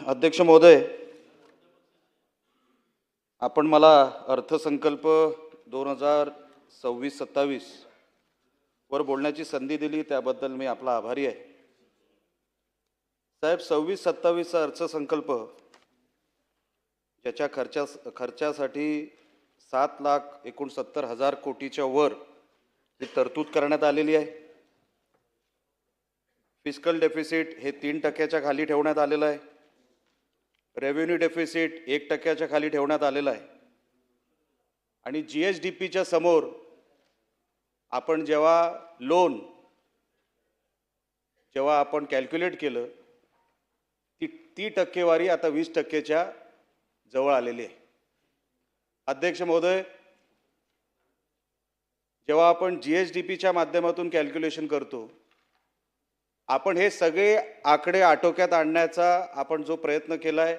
अध्यक्ष महोदय, आपण मला अर्थसंकल्प 2026-27 वर बोलण्याची संधी दिली त्याबद्दल मी आपला आभारी आहे. साहेब, 26-27 चा अर्थसंकल्प ज्याच्या खर्चासाठी 7,69,000 कोटीच्या वर ही तरतूद करण्यात आलेली आहे. फिस्कल डेफिसिट हे 3% खाली ठेवण्यात आलेलं आहे. रेव्हेन्यू डेफिसिट 1% खाली ठेवण्यात आलेला आहे. आणि GSDPच्या समोर आपण जेव्हा आपण कॅल्क्युलेट केलं ती टक्केवारी आता 20%च्या जवळ आलेली आहे. अध्यक्ष महोदय, जेव्हा आपण GSDPच्या माध्यमातून कॅल्क्युलेशन करतो, आपण हे सगळे आकडे आटोक्यात आणण्याचा आपण जो प्रयत्न केला आहे,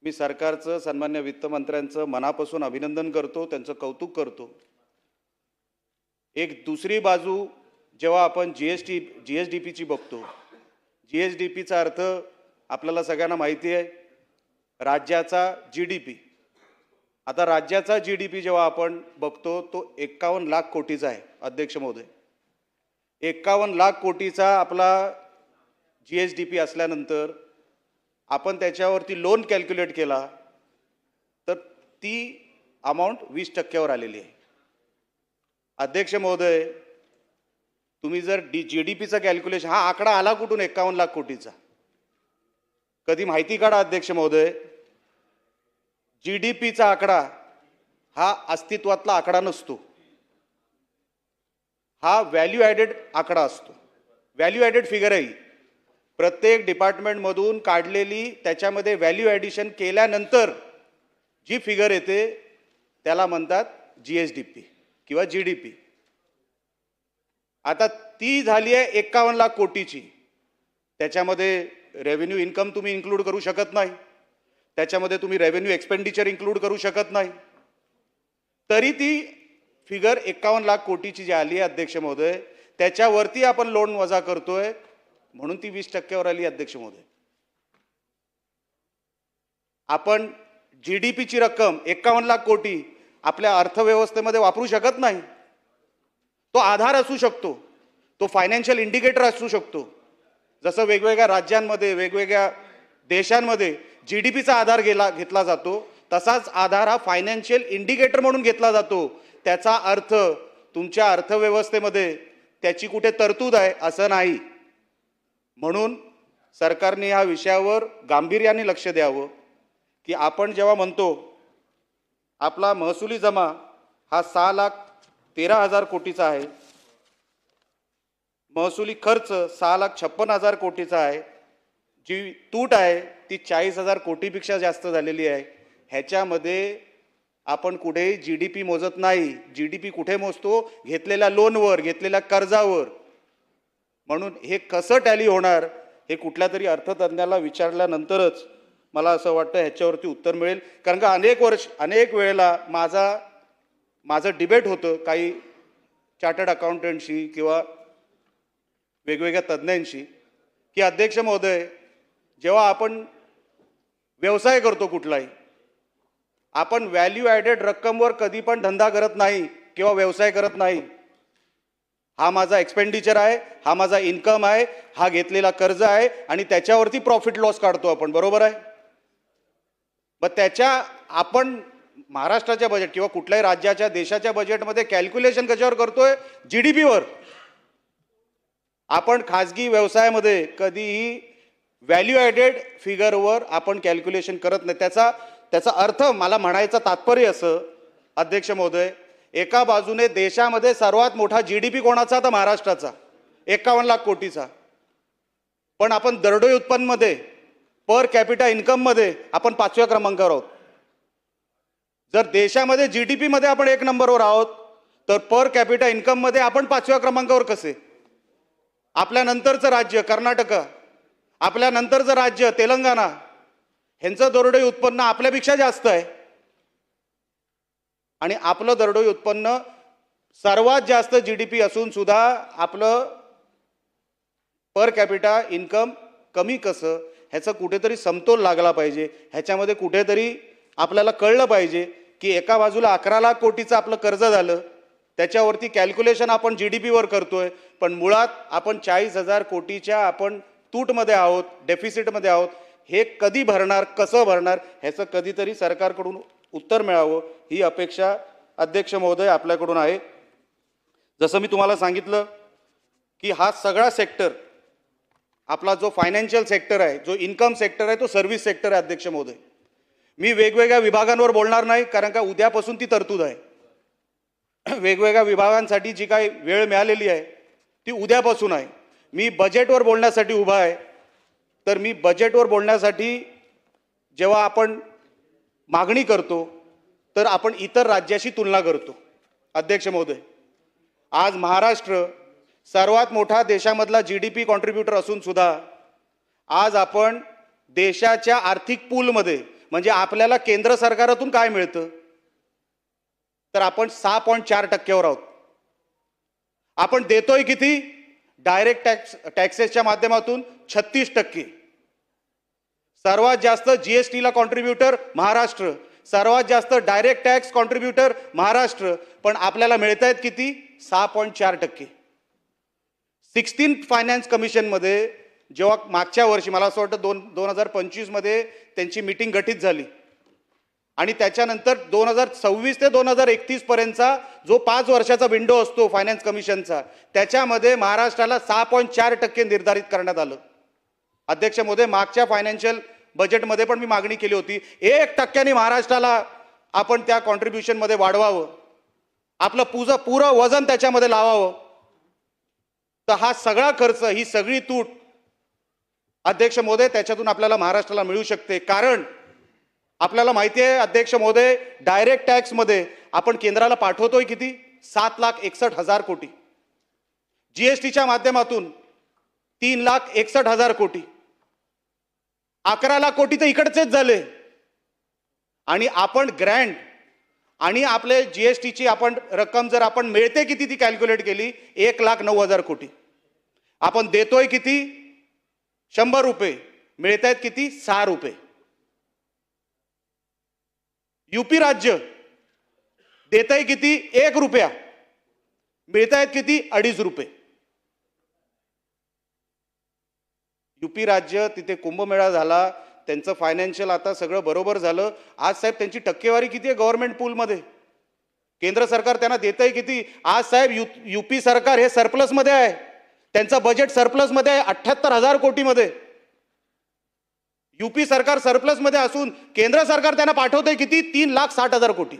मी सरकारचं, सन्मान्य वित्तमंत्र्यांचं मनापासून अभिनंदन करतो, त्यांचं कौतुक करतो. एक दुसरी बाजू जेव्हा आपण GSDPची बघतो, GSDPचा अर्थ आपल्याला सगळ्यांना माहिती आहे, राज्याचा GDP. आता राज्याचा GDP जेव्हा आपण बघतो तो 51 लाख कोटीचा आहे. अध्यक्ष महोदय, 51 लाख कोटीचा आपला GSDP असल्यानंतर आपण त्याच्यावरती लोन कॅल्क्युलेट केला तर ती अमाऊंट 20%वर आलेली आहे. अध्यक्ष महोदय, तुम्ही जर GDPचं कॅल्क्युलेशन, हा आकडा आला कुठून 51 लाख कोटीचा? कधी माहिती काढा अध्यक्ष महोदय. GDPचा आकडा हा अस्तित्वातला आकडा नसतो, हा व्हॅल्यू ॲडेड आकडा असतो. व्हॅल्यू ॲडेड फिगर आहे. प्रत्येक डिपार्टमेंटमधून काढलेली त्याच्यामध्ये व्हॅल्यू ॲडिशन केल्यानंतर जी फिगर येते त्याला म्हणतात GSDP किंवा GDP. आता ती झाली आहे 51 लाख कोटीची. त्याच्यामध्ये रेव्हेन्यू इन्कम तुम्ही इन्क्लूड करू शकत नाही, त्याच्यामध्ये तुम्ही रेव्हेन्यू एक्सपेंडिचर इन्क्लूड करू शकत नाही. तरी ती फिगर 51 लाख कोटीची जी आली आहे अध्यक्ष महोदय, त्याच्यावरती आपण लोन वजा करतोय म्हणून ती 20%वर आली. अध्यक्ष महोदय, आपण GDPची रक्कम 51 लाख कोटी आपल्या अर्थव्यवस्थेमध्ये वापरू शकत नाही. तो आधार असू शकतो, तो फायनान्शियल इंडिकेटर असू शकतो. जसं वेगवेगळ्या राज्यांमध्ये, वेगवेगळ्या देशांमध्ये GDPचा आधार घेतला जातो, तसाच आधार हा फायनान्शियल इंडिकेटर म्हणून घेतला जातो. त्याचा अर्थ तुमच्या अर्थव्यवस्थेमध्ये त्याची कुठे तरतूद आहे असं नाही. म्हणून सरकारने या विषयावर गांभीर्याने लक्ष द्यावं की आपण जेव्हा म्हणतो आपला महसुली जमा हा 6,13,000 कोटीचा आहे, महसुली खर्च 6,56,000 कोटीचा आहे, जी तूट आहे ती 40,000 कोटीपेक्षा जास्त झालेली आहे. ह्याच्यामध्ये आपण कुठेही GDP मोजत नाही. GDP कुठे मोजतो? घेतलेल्या लोनवर, घेतलेल्या कर्जावर. म्हणून हे कसं टॅली होणार हे कुठल्या तरी अर्थतज्ञाला विचारल्यानंतरच मला असं वाटतं ह्याच्यावरती उत्तर मिळेल. कारण का अनेक वेळेला माझं डिबेट होतं काही चार्टर्ड अकाउंटंटशी किंवा वेगवेगळ्या तज्ज्ञांशी की अध्यक्ष महोदय, जेव्हा आपण व्यवसाय करतो कुठलाही, आपण व्हॅल्यू ॲडेड रक्कमवर कधी पण धंदा करत नाही किंवा व्यवसाय करत नाही. हा माझा एक्सपेंडिचर आहे, हा माझा इन्कम आहे, हा घेतलेला कर्ज आहे आणि त्याच्यावरती प्रॉफिट लॉस काढतो आपण, बरोबर आहे? मग त्याच्या आपण महाराष्ट्राच्या बजेट किंवा कुठल्याही राज्याच्या, देशाच्या बजेटमध्ये कॅल्क्युलेशन कशावर करतोय? GDPवर. आपण खाजगी व्यवसायामध्ये कधीही व्हॅल्यू ॲडेड फिगरवर आपण कॅल्क्युलेशन करत नाही. त्याचा अर्थ, मला म्हणायचं तात्पर्य असं अध्यक्ष महोदय, एका बाजूने देशामध्ये सर्वात मोठा GDP कोणाचा? तर महाराष्ट्राचा, 51 लाख कोटीचा. पण आपण दरडोई उत्पन्नमध्ये, पर कॅपिटा इन्कममध्ये आपण 5व्या क्रमांकावर आहोत. जर देशामध्ये GDP मध्ये आपण 1 नंबरवर आहोत तर पर कॅपिटा इन्कममध्ये आपण 5व्या क्रमांकावर कसे? आपल्यानंतरचं राज्य कर्नाटक, आपल्यानंतरचं राज्य तेलंगणा, ह्यांचं दरडोई उत्पन्न आपल्यापेक्षा जास्त आहे. आणि आपलं दरडोई उत्पन्न सर्वात जास्त GDP असून सुद्धा आपलं पर कॅपिटा इन्कम कमी कसं? ह्याचं कुठेतरी समतोल लागला पाहिजे. ह्याच्यामध्ये कुठेतरी आपल्याला कळलं पाहिजे की एका बाजूला 11 लाख कोटीचं आपलं कर्ज झालं, त्याच्यावरती कॅल्क्युलेशन आपण GDPवर करतोय, पण मुळात आपण 40,000 कोटीच्या आपण तूटमध्ये आहोत, डेफिसिटमध्ये आहोत. हे कधी भरणार, कसं भरणार, ह्याचं कधीतरी सरकारकडून उत्तर मिळावं ही अपेक्षा अध्यक्ष महोदय आपल्याकडून आहे. जसं मी तुम्हाला सांगितलं की हा सगळा सेक्टर आपला जो फायनान्शियल सेक्टर आहे, जो इन्कम सेक्टर आहे, तो सर्व्हिस सेक्टर आहे अध्यक्ष महोदय. मी वेगवेगळ्या विभागांवर बोलणार नाही, कारण का उद्यापासून ती तरतूद आहे. वेगवेगळ्या विभागांसाठी जी काही वेळ मिळालेली आहे ती उद्यापासून आहे. मी बजेटवर बोलण्यासाठी उभा आहे. तर मी बजेटवर बोलण्यासाठी जेव्हा आपण मागणी करतो तर आपण इतर राज्याशी तुलना करतो. अध्यक्ष महोदय, आज महाराष्ट्र सर्वात मोठा देशामधला GDP कॉन्ट्रीब्युटर असून सुद्धा आज आपण देशाच्या आर्थिक पूलमध्ये म्हणजे आपल्याला केंद्र सरकारातून काय मिळतं तर आपण 6.4% आहोत. आपण देतोय किती? डायरेक्ट टॅक्सेसच्या माध्यमातून 36%. सर्वात जास्त GSTला कॉन्ट्रीब्युटर महाराष्ट्र, सर्वात जास्त डायरेक्ट टॅक्स कॉन्ट्रीब्युटर महाराष्ट्र, पण आपल्याला मिळत आहेत किती? 6.4%. 16th फायनान्स कमिशनमध्ये जेव्हा मागच्या वर्षी मला असं वाटतं 2025 मध्ये त्यांची मीटिंग गठीत झाली आणि त्याच्यानंतर 2026 ते 2031 पर्यंतचा जो 5 वर्षाचा विंडो असतो फायनान्स कमिशनचा, त्याच्यामध्ये महाराष्ट्राला 6.4% निर्धारित करण्यात आलं. अध्यक्ष महोदय, मागच्या फायनान्शियल बजेटमध्ये पण मी मागणी केली होती 1% महाराष्ट्राला आपण त्या कॉन्ट्रीब्युशनमध्ये वाढवावं, आपलं पुरं वजन त्याच्यामध्ये लावावं. तर हा सगळा खर्च, ही सगळी तूट अध्यक्ष महोदय त्याच्यातून आपल्याला महाराष्ट्राला मिळू शकते. कारण आपल्याला माहिती आहे अध्यक्ष महोदय, डायरेक्ट टॅक्समध्ये आपण केंद्राला पाठवतोय किती? 7,61,000 कोटी. GSTच्या माध्यमातून 3,61,000 कोटी. 11 लाख कोटी तर इकडचेच झाले. आणि आपण ग्रँट आणि आपले GSTची आपण रक्कम जर आपण मिळते किती ती कॅल्क्युलेट केली 1,09,000 कोटी. आपण देतोय किती? 100 रुपये. मिळत आहेत किती? 6 रुपये. UP राज्य देत आहे किती? 1 रुपया. मिळत आहेत किती? 2.5 रुपये. UP राज्य, तिथे कुंभमेळा झाला, त्यांचं फायनान्शियल आता सगळं बरोबर झालं. आज साहेब त्यांची टक्केवारी किती आहे गव्हर्नमेंट पूलमध्ये? केंद्र सरकार त्यांना देत आहे किती? आज साहेब UP सरकार हे सरप्लसमध्ये आहे. त्यांचं बजेट सरप्लसमध्ये आहे 78,000 कोटीमध्ये. UP सरकार सरप्लसमध्ये असून केंद्र सरकार त्यांना पाठवतंय किती? 3,60,000 कोटी.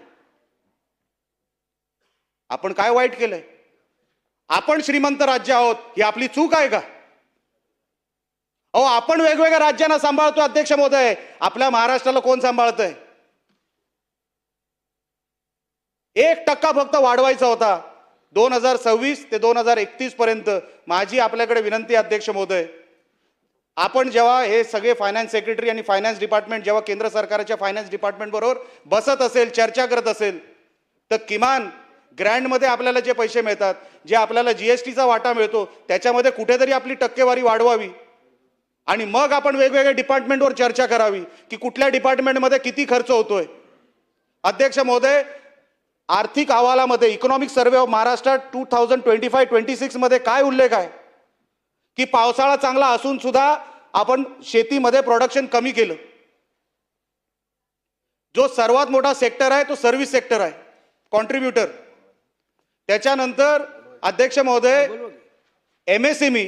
आपण काय वाईट केलंय? आपण श्रीमंत राज्य आहोत, ही आपली चूक आहे का? अहो, आपण वेगवेगळ्या राज्यांना सांभाळतो अध्यक्ष महोदय, आपल्या महाराष्ट्राला कोण सांभाळतंय? 1% फक्त वाढवायचा होता 2026 ते 2031 पर्यंत. माझी आपल्याकडे विनंती अध्यक्ष महोदय, आपण जेव्हा हे सगळे फायनान्स सेक्रेटरी आणि फायनान्स डिपार्टमेंट जेव्हा केंद्र सरकारच्या फायनान्स डिपार्टमेंट बरोबर बसत असेल, चर्चा करत असेल, तर किमान ग्रँडमध्ये आपल्याला जे पैसे मिळतात, जे आपल्याला GSTचा वाटा मिळतो, त्याच्यामध्ये कुठेतरी आपली टक्केवारी वाढवावी आणि मग आपण वेगवेगळ्या डिपार्टमेंटवर चर्चा करावी की कुठल्या डिपार्टमेंटमध्ये किती खर्च होतोय. अध्यक्ष महोदय, आर्थिक अहवालामध्ये इकॉनॉमिक सर्व्हे ऑफ महाराष्ट्र 2025-26 मध्ये काय उल्लेख आहे की पावसाळा चांगला असून सुद्धा आपण शेतीमध्ये प्रोडक्शन कमी केलं. जो सर्वात मोठा सेक्टर आहे तो सर्व्हिस सेक्टर आहे, कॉन्ट्रीब्युटर. त्याच्यानंतर अध्यक्ष महोदय, MSME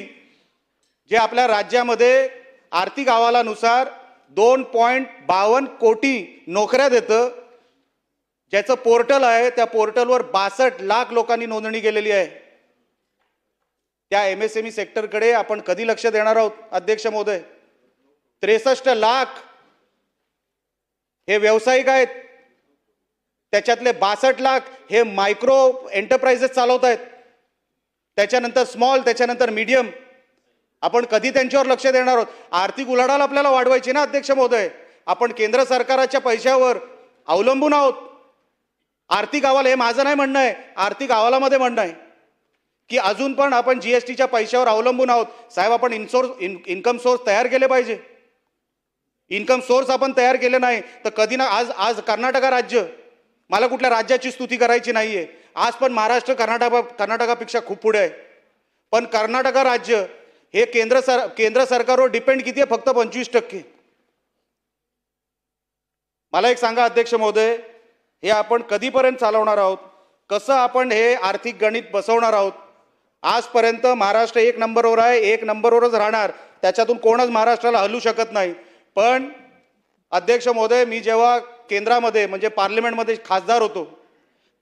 जे आपल्या राज्यामध्ये आर्थिक अहवालानुसार 2.52 कोटी नोकऱ्या देतं, ज्याचं पोर्टल आहे, त्या पोर्टलवर 62 लाख लोकांनी नोंदणी केलेली आहे. त्या MSME सेक्टरकडे आपण कधी लक्ष देणार आहोत अध्यक्ष महोदय? 63 लाख हे व्यावसायिक आहेत, त्याच्यातले 62 लाख हे मायक्रो एंटरप्राइजेस चालवत आहेत, त्याच्यानंतर स्मॉल, त्याच्यानंतर मीडियम. आपण कधी त्यांच्यावर लक्ष देणार आहोत? आर्थिक उलाढाल आपल्याला वाढवायची ना अध्यक्ष महोदय. आपण केंद्र सरकारच्या पैशावर अवलंबून आहोत. आर्थिक अहवाल, हे माझं नाही म्हणणं आहे, आर्थिक अहवालामध्ये म्हणणं आहे की अजून पण आपण GSTच्या पैशावर अवलंबून आहोत. साहेब, आपण इन्कम सोर्स तयार केले पाहिजे. इन्कम सोर्स आपण तयार केले नाही तर कधी ना आज आज कर्नाटक राज्य, मला कुठल्या राज्याची स्तुती करायची नाही आहे, आज पण महाराष्ट्र कर्नाटकापेक्षा खूप पुढे आहे. पण कर्नाटक राज्य हे केंद्र सरकारवर डिपेंड किती आहे? फक्त 25%. मला एक सांगा अध्यक्ष महोदय, हे आपण कधीपर्यंत चालवणार आहोत? कसं आपण हे आर्थिक गणित बसवणार आहोत? आजपर्यंत महाराष्ट्र 1 नंबरवर आहे, 1 नंबरवरच राहणार, त्याच्यातून कोणच महाराष्ट्राला हलू शकत नाही. पण अध्यक्ष महोदय, मी जेव्हा केंद्रामध्ये म्हणजे पार्लमेंटमध्ये खासदार होतो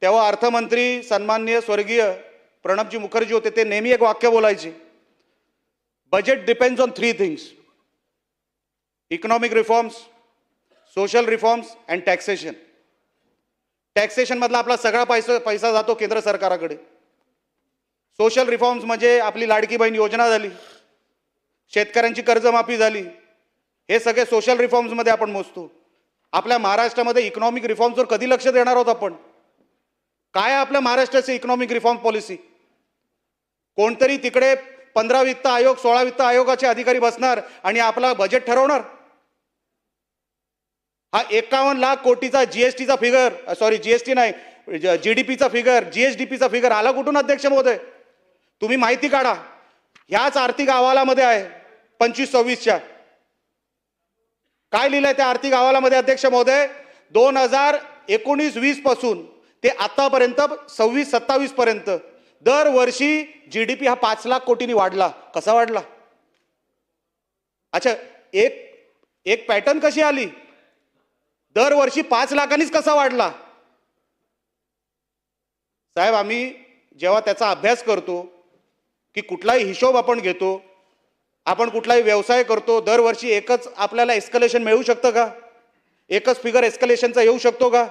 तेव्हा अर्थमंत्री सन्माननीय स्वर्गीय प्रणबजी मुखर्जी होते. ते नेहमी एक वाक्य बोलायचे, budget depends on 3 things: economic reforms, social reforms and taxation. Taxation मधला आपला सगळा पैसा जातो केंद्र सरकाराकडे. सोशल रिफॉर्म्स म्हणजे आपली लाडकी बहीण योजना झाली, शेतकऱ्यांची कर्जमाफी झाली, हे सगळे सोशल रिफॉर्म्समध्ये आपण मोजतो. आपल्या महाराष्ट्रामध्ये इकॉनॉमिक रिफॉर्म्सवर कधी लक्ष देणार आहोत आपण? काय आपल्या महाराष्ट्राची इकॉनॉमिक रिफॉर्म पॉलिसी? कोणतरी तिकडे 15 वित्त आयोग 16 वित्त आयोगाचे अधिकारी बसणार आणि आपला बजेट ठरवणार? हा 51 लाख कोटीचा जीएसटीचा फिगर, जीएसटी नाही, जीडीपीचा फिगर, जीएसडीपीचा फिगर आला कुठून अध्यक्ष महोदय? तुम्ही माहिती काढा. ह्याच आर्थिक अहवालामध्ये आहे 25-26च्या. काय लिहिलंय त्या आर्थिक अहवालामध्ये अध्यक्ष महोदय? 2019-20 पासून ते आतापर्यंत 26-27 पर्यंत दरवर्षी जीडीपी हा 5 लाख कोटींनी वाढला. कसा वाढला? अच्छा, एक पॅटर्न कशी आली? दरवर्षी 5 लाखांनीच कसा वाढला? साहेब, आम्ही जेव्हा त्याचा अभ्यास करतो की कुठलाही हिशोब आपण घेतो, आपण कुठलाही व्यवसाय करतो, दरवर्षी एकच आपल्याला एस्कलेशन मिळू शकतं का? एकच फिगर एस्कलेशनचा येऊ शकतो का?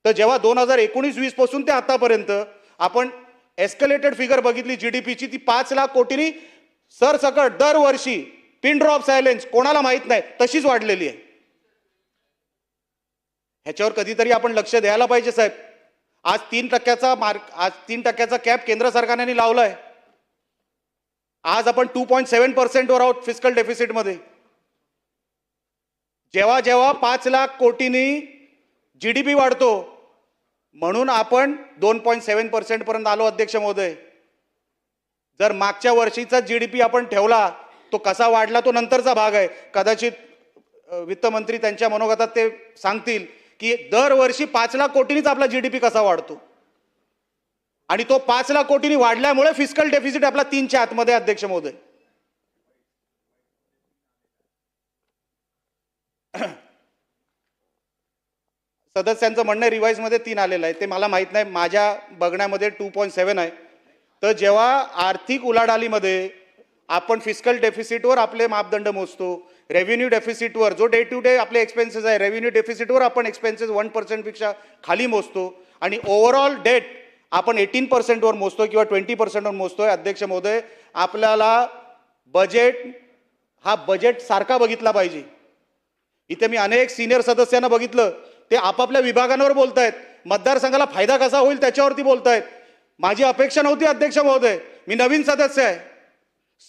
तर जेव्हा 2019-20 पासून ते आतापर्यंत आपण एस्कलेटेड फिगर बघितली जीडीपीची, ती 5 लाख कोटींनी सरसकट दरवर्षी, पिन ड्रॉप सायलेन्स, कोणाला माहित नाही तशीच वाढलेली आहे. ह्याच्यावर कधीतरी आपण लक्ष द्यायला पाहिजे साहेब. आज 3% कॅप केंद्र सरकारने लावलाय. आज आपण 2.7% वर आहोत फिस्कल डेफिसिटमध्ये. जेव्हा जेव्हा 5 लाख कोटींनी जीडीपी वाढतो म्हणून आपण 2.7% पर्यंत आलो अध्यक्ष महोदय. जर मागच्या वर्षीचा जीडीपी आपण ठेवला, तो कसा वाढला तो नंतरचा भाग आहे. कदाचित वित्तमंत्री त्यांच्या मनोगतात ते सांगतील की दरवर्षी 5 लाख कोटींनीच आपला जीडीपी कसा वाढतो. आणि तो 5 लाख कोटींनी वाढल्यामुळे फिस्कल डेफिसिट आपला 3च्या आतमध्ये अध्यक्ष महोदय. सदस्यांचं म्हणणं रिवाइज मध्ये 3 आलेलं आहे, ते मला माहित नाही, माझ्या बघण्यामध्ये 2.7 आहे. तर जेव्हा आर्थिक उलाढालीमध्ये आपण फिस्कल डेफिसिटवर आपले मापदंड मोजतो, रेव्हेन्यू डेफिसिटवर जो डे टू डे आपले एक्सपेन्सेस आहे, रेव्हेन्यू डेफिसिटवर आपण एक्सपेन्सेस 1% पेक्षा खाली मोजतो, आणि ओव्हरऑल डेट आपण 18% वर मोजतो किंवा 20% वर मोजतोय. अध्यक्ष महोदय, आपल्याला बजेट सारखा बघितला पाहिजे. इथे मी अनेक सिनियर सदस्यांना बघितलं, ते आपापल्या विभागांवर बोलतायत, मतदारसंघाला फायदा कसा होईल त्याच्यावरती बोलतायत. माझी अपेक्षा नव्हती अध्यक्ष महोदय, मी नवीन सदस्य आहे.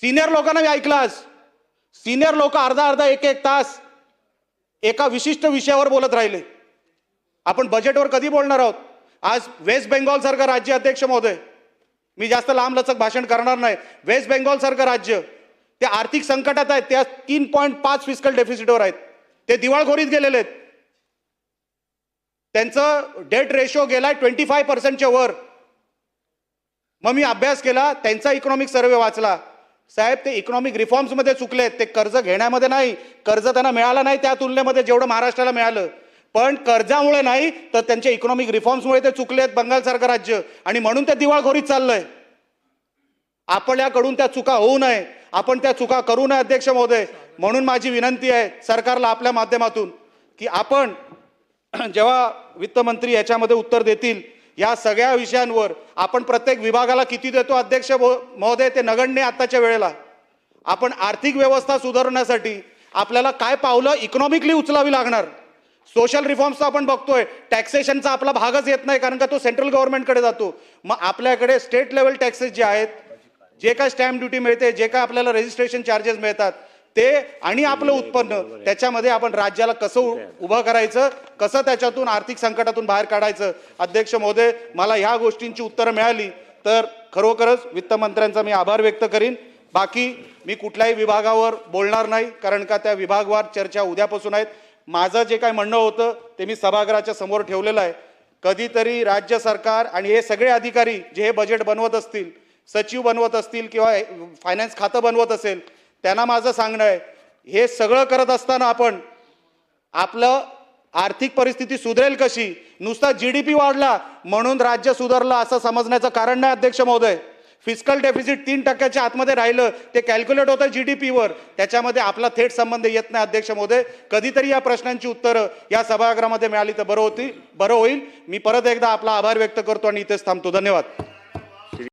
सिनियर लोकांना मी ऐकलं आज. सिनियर लोक अर्धा 1-1 तास एका विशिष्ट विषयावर बोलत राहिले. आपण बजेटवर कधी बोलणार आहोत? आज वेस्ट बेंगॉल सारखं राज्य, अध्यक्ष महोदय, मी जास्त लांबलचक भाषण करणार नाही, वेस्ट बेंगॉल सारखं राज्य ते आर्थिक संकटात आहेत. त्या 3.5 फिस्कल डेफिसिटवर आहेत. ते दिवाळखोरीत गेलेले आहेत. त्यांचं डेट रेशो गेलाय 25%च्या वर. मग मी अभ्यास केला, त्यांचा इकॉनॉमिक सर्वे वाचला. साहेब, ते इकॉनॉमिक रिफॉर्म्समध्ये चुकलेत. ते कर्ज घेण्यामध्ये नाही, कर्ज त्यांना मिळालं नाही त्या तुलनेमध्ये जेवढं महाराष्ट्राला मिळालं. पण कर्जामुळे नाही तर त्यांच्या इकॉनॉमिक रिफॉर्म्समुळे ते चुकलेत बंगालसारखं राज्य, आणि म्हणून ते दिवाळखोरीत चाललंय. आपल्याकडून त्या चुका होऊ नये, आपण त्या चुका करू नये अध्यक्ष महोदय. म्हणून माझी विनंती आहे सरकारला आपल्या माध्यमातून की आपण जेव्हा वित्तमंत्री याच्यामध्ये उत्तर देतील, या सगळ्या विषयांवर आपण प्रत्येक विभागाला किती देतो अध्यक्ष महोदय ते नगण्य. आताच्या वेळेला आपण आर्थिक व्यवस्था सुधारण्यासाठी आपल्याला काय पावलं इकॉनॉमिकली उचलावी लागणार. सोशल रिफॉर्म्सचा आपण बघतोय, टॅक्सेशनचा आपला भागच येत नाही कारण का तो सेंट्रल गव्हर्नमेंटकडे जातो. मग आपल्याकडे स्टेट लेवल टॅक्सेस जे आहेत, जे काय स्टॅम्प ड्युटी मिळते, जे काय आपल्याला रजिस्ट्रेशन चार्जेस मिळतात, ते आणि आपलं उत्पन्न त्याच्यामध्ये आपण राज्याला कसं उभं करायचं, कसं त्याच्यातून आर्थिक संकटातून बाहेर काढायचं. अध्यक्ष महोदय, मला ह्या गोष्टींची उत्तरं मिळाली तर खरोखरच वित्तमंत्र्यांचा मी आभार व्यक्त करीन. बाकी मी कुठल्याही विभागावर बोलणार नाही, कारण का त्या विभागवार चर्चा उद्यापासून आहेत. माझं जे काय म्हणणं होतं ते मी सभागृहाच्या समोर ठेवलेलं आहे. कधीतरी राज्य सरकार आणि हे सगळे अधिकारी जे हे बजेट बनवत असतील, सचिव बनवत असतील किंवा फायनान्स खातं बनवत असेल, त्यांना माझं सांगणं आहे, हे सगळं करत असताना आपण आपलं आर्थिक परिस्थिती सुधरेल कशी, नुसता GDP वाढला म्हणून राज्य सुधारलं असं समजण्याचं कारण नाही. अध्यक्ष महोदय, फिस्कल डेफिसिट 3% आतमध्ये राहिलं, ते कॅल्क्युलेट होतं GDPवर, त्याच्यामध्ये आपला थेट संबंध येत नाही. अध्यक्ष महोदय, कधीतरी या प्रश्नांची उत्तरं या सभागृहामध्ये मिळाली तर बरं होईल. मी परत एकदा आपला आभार व्यक्त करतो आणि इथेच थांबतो. धन्यवाद.